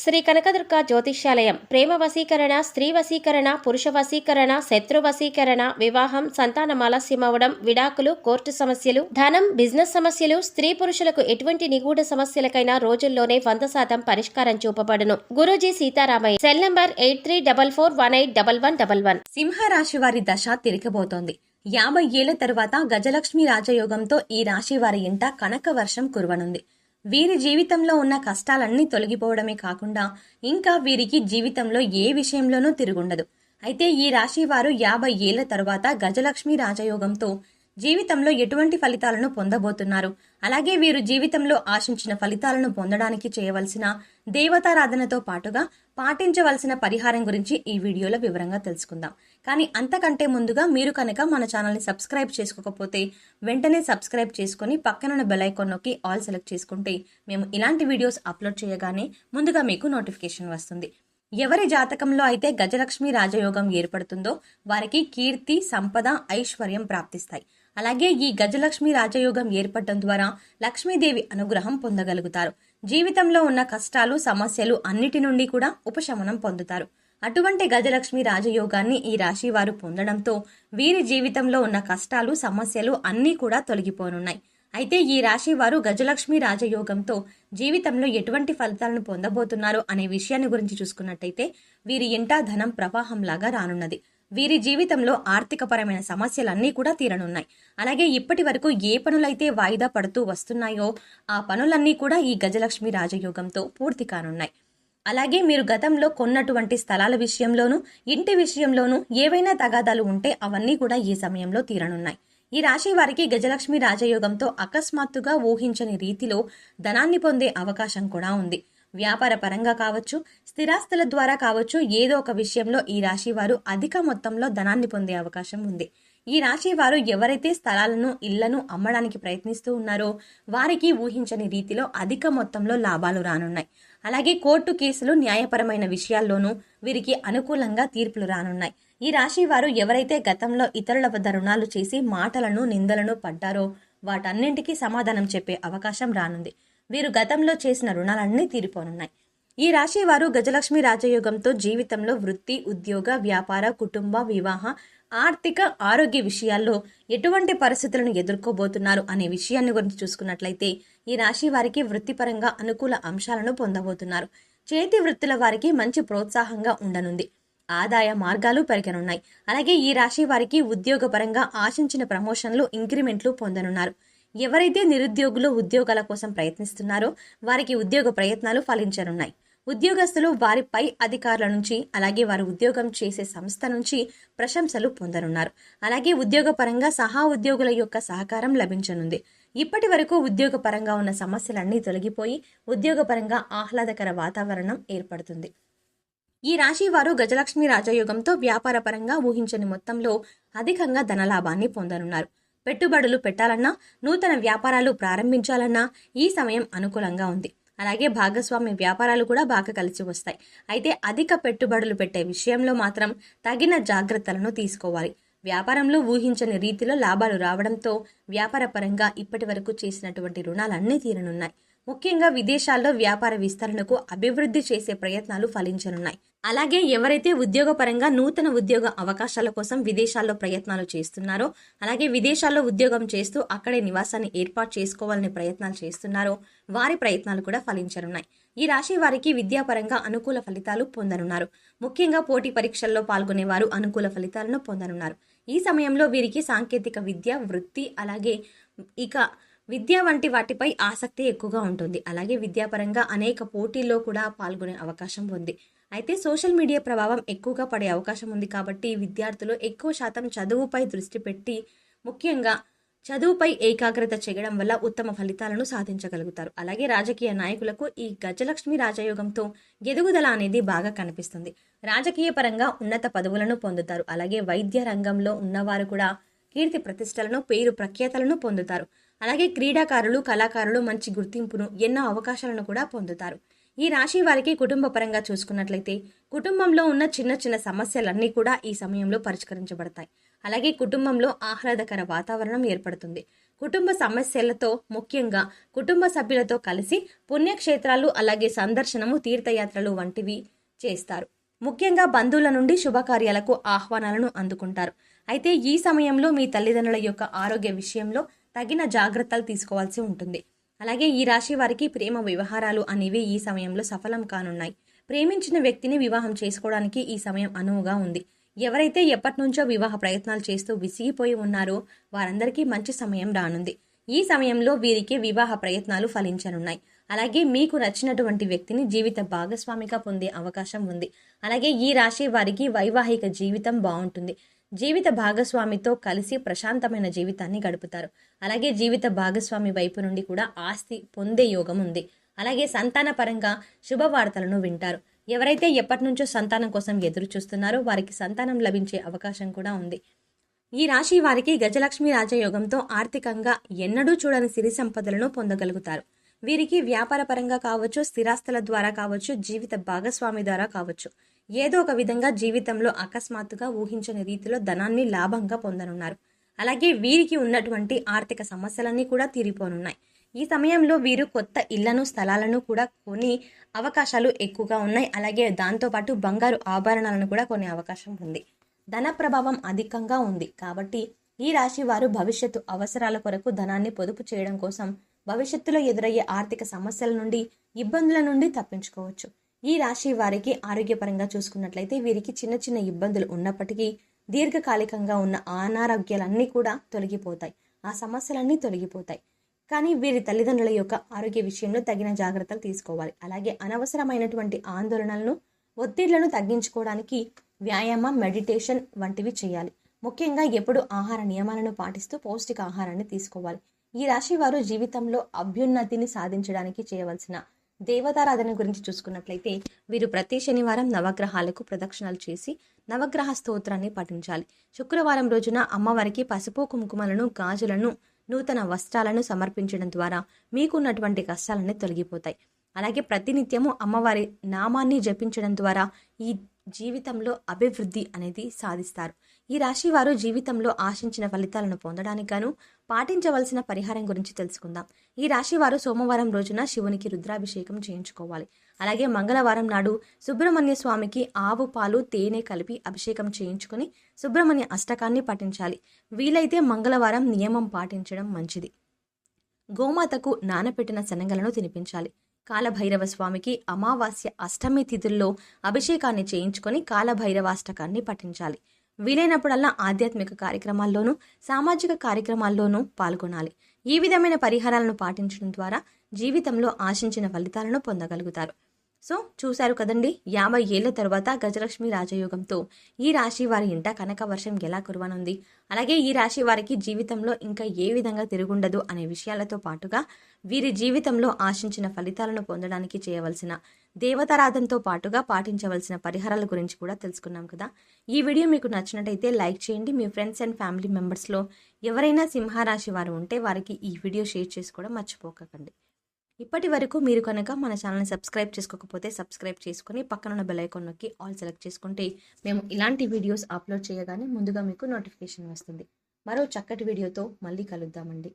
శ్రీ కనకదుర్గ జ్యోతిష్యాలయం ప్రేమ వశీకరణ, స్త్రీ వశీకరణ, పురుష వశీకరణ, శత్రు వశీకరణ, వివాహం, సంతానం ఆలస్యమవడం, విడాకులు, కోర్టు సమస్యలు, ధనం, బిజినెస్ సమస్యలు, స్త్రీ పురుషులకు ఎటువంటి నిగూఢ సమస్యలకైనా రోజుల్లోనే 100% పరిష్కారం చూపబడును. గురూజీ సీతారామయ్య. Cell number 8344181111. సింహరాశి వారి దశ తిరగబోతోంది. 50 ఏళ్ల తరువాత గజలక్ష్మి రాజయోగంతో ఈ రాశి వారి ఇంట కనక వర్షం కురవనుంది. వీరి జీవితంలో ఉన్న కష్టాలన్నీ తొలగిపోవడమే కాకుండా ఇంకా వీరికి జీవితంలో ఏ విషయంలోనూ తిరుగుండదు. అయితే ఈ రాశి వారు 50 ఏళ్ల తరువాత గజలక్ష్మి రాజయోగంతో జీవితంలో ఎటువంటి ఫలితాలను పొందబోతున్నారు, అలాగే వీరు జీవితంలో ఆశించిన ఫలితాలను పొందడానికి చేయవలసిన దేవతారాధనతో పాటుగా పాటించవలసిన పరిహారం గురించి ఈ వీడియోలో వివరంగా తెలుసుకుందాం. కానీ అంతకంటే ముందుగా మీరు కనుక మన ఛానల్ని సబ్స్క్రైబ్ చేసుకోకపోతే వెంటనే సబ్స్క్రైబ్ చేసుకుని పక్కనున్న బెల్ ఐకాన్ నొక్కి ఆల్ సెలెక్ట్ చేసుకుంటే మేము ఇలాంటి వీడియోస్ అప్లోడ్ చేయగానే ముందుగా మీకు నోటిఫికేషన్ వస్తుంది. ఎవరి జాతకంలో అయితే గజలక్ష్మి రాజయోగం ఏర్పడుతుందో వారికి కీర్తి, సంపద, ఐశ్వర్యం ప్రాప్తిస్తాయి. అలాగే ఈ గజలక్ష్మి రాజయోగం ఏర్పడటం ద్వారా లక్ష్మీదేవి అనుగ్రహం పొందగలుగుతారు. జీవితంలో ఉన్న కష్టాలు, సమస్యలు అన్నిటి నుండి కూడా ఉపశమనం పొందుతారు. అటువంటి గజలక్ష్మి రాజయోగాన్ని ఈ రాశి వారు పొందడంతో వీరి జీవితంలో ఉన్న కష్టాలు, సమస్యలు అన్నీ కూడా తొలగిపోనున్నాయి. అయితే ఈ రాశి వారు గజలక్ష్మి రాజయోగంతో జీవితంలో ఎటువంటి ఫలితాలను పొందబోతున్నారు అనే విషయాన్ని గురించి చూసుకున్నట్టయితే వీరి ఇంట ధనం ప్రవాహంలాగా రానున్నది. వీరి జీవితంలో ఆర్థికపరమైన సమస్యలన్నీ కూడా తీరనున్నాయి. అలాగే ఇప్పటి వరకు ఏ పనులైతే వాయిదా పడుతూ వస్తున్నాయో ఆ పనులన్నీ కూడా ఈ గజలక్ష్మి రాజయోగంతో పూర్తి కానున్నాయి. అలాగే మీరు గతంలో కొన్నటువంటి స్థలాల విషయంలోనూ, ఇంటి విషయంలోనూ ఏవైనా తగాదాలు ఉంటే అవన్నీ కూడా ఈ సమయంలో తీరనున్నాయి. ఈ రాశి వారికి గజలక్ష్మి రాజయోగంతో అకస్మాత్తుగా ఊహించని రీతిలో ధనాన్ని పొందే అవకాశం కూడా ఉంది. వ్యాపార పరంగా కావచ్చు, స్థిరాస్తుల ద్వారా కావచ్చు, ఏదో ఒక విషయంలో ఈ రాశి వారు అధిక మొత్తంలో ధనాన్ని పొందే అవకాశం ఉంది. ఈ రాశి వారు ఎవరైతే స్థలాలను, ఇళ్లను అమ్మడానికి ప్రయత్నిస్తూ ఉన్నారో వారికి ఊహించని రీతిలో అధిక మొత్తంలో లాభాలు రానున్నాయి. అలాగే కోర్టు కేసులు, న్యాయపరమైన విషయాల్లోనూ వీరికి అనుకూలంగా తీర్పులు రానున్నాయి. ఈ రాశి వారు ఎవరైతే గతంలో ఇతరుల వద్ద రుణాలు చేసి మాటలను, నిందలను పడ్డారో వాటన్నింటికీ సమాధానం చెప్పే అవకాశం రానుంది. వీరు గతంలో చేసిన రుణాలన్నీ తీరిపోనున్నాయి. ఈ రాశి వారు గజలక్ష్మి రాజయోగంతో జీవితంలో వృత్తి, ఉద్యోగ, వ్యాపార, కుటుంబ, వివాహ, ఆర్థిక, ఆరోగ్య విషయాల్లో ఎటువంటి పరిస్థితులను ఎదుర్కోబోతున్నారు అనే విషయాన్ని గురించి చూసుకున్నట్లయితే ఈ రాశి వారికి వృత్తిపరంగా అనుకూల అంశాలను పొందబోతున్నారు. చేతి వృత్తుల వారికి మంచి ప్రోత్సాహంగా ఉండనుంది. ఆదాయ మార్గాలు పెరగనున్నాయి. అలాగే ఈ రాశి వారికి ఉద్యోగపరంగా ఆశించిన ప్రమోషన్లు, ఇంక్రిమెంట్లు పొందనున్నారు. ఎవరైతే నిరుద్యోగులు ఉద్యోగాల కోసం ప్రయత్నిస్తున్నారో వారికి ఉద్యోగ ప్రయత్నాలు ఫలించనున్నాయి. ఉద్యోగస్తులు వారి పై అధికారుల నుంచి, అలాగే వారు ఉద్యోగం చేసే సంస్థ నుంచి ప్రశంసలు పొందనున్నారు. అలాగే ఉద్యోగపరంగా సహా ఉద్యోగుల యొక్క సహకారం లభించనుంది. ఇప్పటి వరకు ఉద్యోగపరంగా ఉన్న సమస్యలన్నీ తొలగిపోయి ఉద్యోగపరంగా ఆహ్లాదకర వాతావరణం ఏర్పడుతుంది. ఈ రాశి వారు గజలక్ష్మి రాజయోగంతో వ్యాపార పరంగా ఊహించని మొత్తంలో అధికంగా ధనలాభాన్ని పొందనున్నారు. పెట్టుబడులు పెట్టాలన్నా, నూతన వ్యాపారాలు ప్రారంభించాలన్నా ఈ సమయం అనుకూలంగా ఉంది. అలాగే భాగస్వామ్య వ్యాపారాలు కూడా బాగా కలిసి వస్తాయి. అయితే అధిక పెట్టుబడులు పెట్టే విషయంలో మాత్రం తగిన జాగ్రత్తలను తీసుకోవాలి. వ్యాపారంలో ఊహించని రీతిలో లాభాలు రావడంతో వ్యాపార పరంగా ఇప్పటి వరకు చేసినటువంటి రుణాలన్నీ తీరనున్నాయి. ముఖ్యంగా విదేశాల్లో వ్యాపార విస్తరణకు, అభివృద్ధి చేసే ప్రయత్నాలు ఫలించనున్నాయి. అలాగే ఎవరైతే ఉద్యోగపరంగా నూతన ఉద్యోగ అవకాశాల కోసం విదేశాల్లో ప్రయత్నాలు చేస్తున్నారో, అలాగే విదేశాల్లో ఉద్యోగం చేస్తూ అక్కడే నివాసాన్ని ఏర్పాటు చేసుకోవాలని ప్రయత్నాలు చేస్తున్నారో వారి ప్రయత్నాలు కూడా ఫలించనున్నాయి. ఈ రాశి వారికి విద్యాపరంగా అనుకూల ఫలితాలు పొందనున్నారు. ముఖ్యంగా పోటీ పరీక్షల్లో పాల్గొనేవారు అనుకూల ఫలితాలను పొందనున్నారు. ఈ సమయంలో వీరికి సాంకేతిక విద్య, వృత్తి, అలాగే విద్య వంటి వాటిపై ఆసక్తి ఎక్కువగా ఉంటుంది. అలాగే విద్యాపరంగా అనేక పోటీల్లో కూడా పాల్గొనే అవకాశం ఉంది. అయితే సోషల్ మీడియా ప్రభావం ఎక్కువగా పడే అవకాశం ఉంది కాబట్టి విద్యార్థులు ఎక్కువ శాతం చదువుపై దృష్టి పెట్టి ముఖ్యంగా చదువుపై ఏకాగ్రత చేయడం వల్ల ఉత్తమ ఫలితాలను సాధించగలుగుతారు. అలాగే రాజకీయ నాయకులకు ఈ గజలక్ష్మి రాజయోగంతో ఎదుగుదల అనేది బాగా కనిపిస్తుంది. రాజకీయ పరంగా ఉన్నత పదవులను పొందుతారు. అలాగే వైద్య రంగంలో ఉన్నవారు కూడా కీర్తి ప్రతిష్టలను, పేరు ప్రఖ్యాతలను పొందుతారు. అలాగే క్రీడాకారులు, కళాకారులు మంచి గుర్తింపును, ఎన్నో అవకాశాలను కూడా పొందుతారు. ఈ రాశి వారికి కుటుంబ పరంగా చూసుకున్నట్లయితే కుటుంబంలో ఉన్న చిన్న చిన్న సమస్యలన్నీ కూడా ఈ సమయంలో పరిష్కరించబడతాయి. అలాగే కుటుంబంలో ఆహ్లాదకర వాతావరణం ఏర్పడుతుంది. కుటుంబ సమస్యలతో, ముఖ్యంగా కుటుంబ సభ్యులతో కలిసి పుణ్యక్షేత్రాలు అలాగే సందర్శనము, తీర్థయాత్రలు వంటివి చేస్తారు. ముఖ్యంగా బంధువుల నుండి శుభకార్యాలకు ఆహ్వానాలను అందుకుంటారు. అయితే ఈ సమయంలో మీ తల్లిదండ్రుల యొక్క ఆరోగ్య విషయంలో తగిన జాగ్రత్తలు తీసుకోవాల్సి ఉంటుంది. అలాగే ఈ రాశి వారికి ప్రేమ వ్యవహారాలు అనేవి ఈ సమయంలో సఫలం కానున్నాయి. ప్రేమించిన వ్యక్తిని వివాహం చేసుకోవడానికి ఈ సమయం అనువుగా ఉంది. ఎవరైతే ఎప్పటి నుంచో వివాహ ప్రయత్నాలు చేస్తూ విసిగిపోయి ఉన్నారో వారందరికీ మంచి సమయం రానుంది. ఈ సమయంలో వీరికి వివాహ ప్రయత్నాలు ఫలించనున్నాయి. అలాగే మీకు నచ్చినటువంటి వ్యక్తిని జీవిత భాగస్వామిగా పొందే అవకాశం ఉంది. అలాగే ఈ రాశి వారికి వైవాహిక జీవితం బాగుంటుంది. జీవిత భాగస్వామితో కలిసి ప్రశాంతమైన జీవితాన్ని గడుపుతారు. అలాగే జీవిత భాగస్వామి వైపు నుండి కూడా ఆస్తి పొందే యోగం ఉంది. అలాగే సంతాన పరంగా శుభవార్తలను వింటారు. ఎవరైతే ఎప్పటి నుంచో సంతానం కోసం ఎదురు చూస్తున్నారో వారికి సంతానం లభించే అవకాశం కూడా ఉంది. ఈ రాశి వారికి గజలక్ష్మి రాజయోగంతో ఆర్థికంగా ఎన్నడూ చూడని సిరి సంపదలను పొందగలుగుతారు. వీరికి వ్యాపార పరంగా కావచ్చు, స్థిరాస్తుల ద్వారా కావచ్చు, జీవిత భాగస్వామి ద్వారా కావచ్చు, ఏదో ఒక విధంగా జీవితంలో అకస్మాత్తుగా ఊహించని రీతిలో ధనాన్ని లాభంగా పొందనున్నారు. అలాగే వీరికి ఉన్నటువంటి ఆర్థిక సమస్యలన్నీ కూడా తీరిపోనున్నాయి. ఈ సమయంలో వీరు కొత్త ఇళ్లను, స్థలాలను కూడా కొనే అవకాశాలు ఎక్కువగా ఉన్నాయి. అలాగే దాంతోపాటు బంగారు ఆభరణాలను కూడా కొనే అవకాశం ఉంది. ధన ప్రభావం అధికంగా ఉంది కాబట్టి ఈ రాశి వారు భవిష్యత్తు అవసరాల కొరకు ధనాన్ని పొదుపు చేయడం కోసం భవిష్యత్తులో ఎదురయ్యే ఆర్థిక సమస్యల నుండి, ఇబ్బందుల నుండి తప్పించుకోవచ్చు. ఈ రాశి వారికి ఆరోగ్యపరంగా చూసుకున్నట్లయితే వీరికి చిన్న చిన్న ఇబ్బందులు ఉన్నప్పటికీ దీర్ఘకాలికంగా ఉన్న అనారోగ్యాలన్నీ కూడా తొలగిపోతాయి. ఆ సమస్యలన్నీ తొలగిపోతాయి. కానీ వీరి తల్లిదండ్రుల యొక్క ఆరోగ్య విషయంలో తగిన జాగ్రత్తలు తీసుకోవాలి. అలాగే అనవసరమైనటువంటి ఆందోళనలను, ఒత్తిళ్లను తగ్గించుకోవడానికి వ్యాయామం, మెడిటేషన్ వంటివి చేయాలి. ముఖ్యంగా ఎప్పుడు ఆహార నియమాలను పాటిస్తూ పౌష్టిక ఆహారాన్ని తీసుకోవాలి. ఈ రాశి వారు జీవితంలో అభ్యున్నతిని సాధించడానికి చేయవలసిన దేవతారాధన గురించి చూసుకున్నట్లయితే వీరు ప్రతి శనివారం నవగ్రహాలకు ప్రదక్షిణలు చేసి నవగ్రహ స్తోత్రాన్ని పఠించాలి. శుక్రవారం రోజున అమ్మవారికి పసుపు, కుంకుమలను, గాజులను, నూతన వస్త్రాలను సమర్పించడం ద్వారా మీకున్నటువంటి కష్టాలన్నీ తొలగిపోతాయి. అలాగే ప్రతినిత్యము అమ్మవారి నామాన్ని జపించడం ద్వారా ఈ జీవితంలో అభివృద్ధి అనేది సాధిస్తారు. ఈ రాశి వారు జీవితంలో ఆశించిన ఫలితాలను పొందడానికి గాను పాటించవలసిన పరిహారం గురించి తెలుసుకుందాం. ఈ రాశి వారు సోమవారం రోజున శివునికి రుద్రాభిషేకం చేయించుకోవాలి. అలాగే మంగళవారం నాడు సుబ్రహ్మణ్య స్వామికి ఆవు పాలు, తేనె కలిపి అభిషేకం చేయించుకుని సుబ్రహ్మణ్య అష్టకాన్ని పఠించాలి. వీలైతే మంగళవారం నియమం పాటించడం మంచిది. గోమాతకు నానపెట్టిన శనగలను తినిపించాలి. కాలభైరవ స్వామికి అమావాస్య, అష్టమి తిథుల్లో అభిషేకాన్ని చేయించుకొని కాలభైరవాష్టకాన్ని పఠించాలి. వీలైనప్పుడల్లా ఆధ్యాత్మిక కార్యక్రమాల్లోనూ, సామాజిక కార్యక్రమాల్లోనూ పాల్గొనాలి. ఈ విధమైన పరిహారాలను పాటించడం ద్వారా జీవితంలో ఆశించిన ఫలితాలను పొందగలుగుతారు. సో చూశారు కదండి, 50 ఏళ్ల తరువాత గజలక్ష్మి రాజయోగంతో ఈ రాశి వారి ఇంట కనక వర్షం ఎలా కురవనుంది, అలాగే ఈ రాశి వారికి జీవితంలో ఇంకా ఏ విధంగా తిరుగుండదు అనే విషయాలతో పాటుగా వీరి జీవితంలో ఆశించిన ఫలితాలను పొందడానికి చేయవలసిన దేవతారాధనతో పాటుగా పాటించవలసిన పరిహారాల గురించి కూడా తెలుసుకున్నాం కదా. ఈ వీడియో మీకు నచ్చినట్టయితే లైక్ చేయండి. మీ ఫ్రెండ్స్ అండ్ ఫ్యామిలీ మెంబర్స్లో ఎవరైనా సింహరాశి వారు ఉంటే వారికి ఈ వీడియో షేర్ చేసుకోవడం మర్చిపోకండి. ఇప్పటి వరకు మీరు కనుక మన ఛానల్ని సబ్స్క్రైబ్ చేసుకోకపోతే సబ్స్క్రైబ్ చేసుకుని పక్కనున్న బెల్ ఐకాన్ నొక్కి ఆల్ సెలెక్ట్ చేసుకుంటే మేము ఇలాంటి వీడియోస్ అప్లోడ్ చేయగానే ముందుగా మీకు నోటిఫికేషన్ వస్తుంది. మరో చక్కటి వీడియోతో మళ్ళీ కలుద్దామండి.